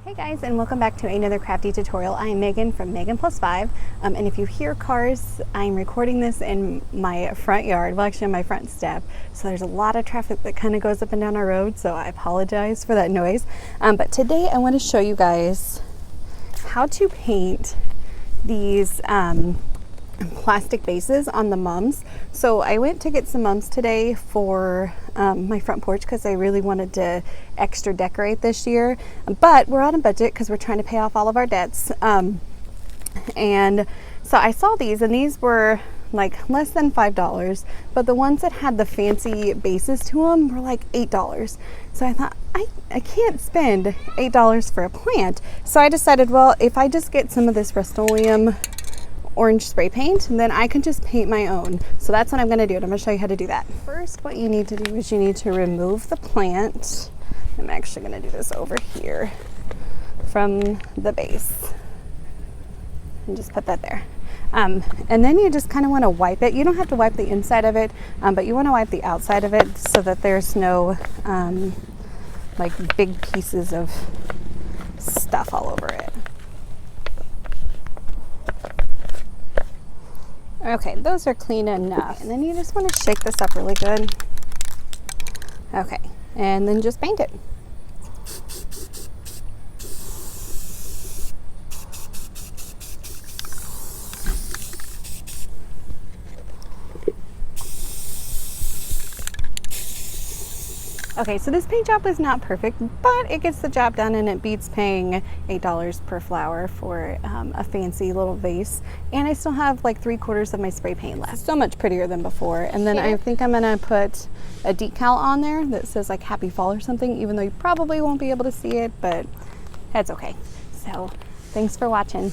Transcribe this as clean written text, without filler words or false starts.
Hey guys, and welcome back to another crafty tutorial. I'm Megan from Megan Plus 5, and if you hear cars, I'm recording this in my front yard, well actually on my front step, so there's a lot of traffic that kind of goes up and down our road, so I apologize for that noise. But today I want to show you guys how to paint these plastic bases on the mums. So I went to get some mums today for my front porch because I really wanted to extra decorate this year, but we're on a budget because we're trying to pay off all of our debts, and so I saw these, and these were like less than $5, but the ones that had the fancy bases to them were like $8. So I thought I can't spend $8 for a plant, so I decided, well, if I just get some of this Rust-Oleum orange spray paint, and then I can just paint my own. So that's what I'm going to do, and I'm going to show you how to do that. First, what you need to do is you need to remove the plant. I'm actually going to do this over here from the base and just put that there. And then you just kind of want to wipe it. You don't have to wipe the inside of it, but you want to wipe the outside of it so that there's no like big pieces of stuff all over it. Okay, those are clean enough. And then you just want to shake this up really good. Okay, and then just paint it. Okay, so this paint job was not perfect, but it gets the job done, and it beats paying $8 per flower for a fancy little vase. And I still have like 3/4 of my spray paint left. So much prettier than before. And then I think I'm gonna put a decal on there that says like Happy Fall or something, even though you probably won't be able to see it, but that's okay. So thanks for watching.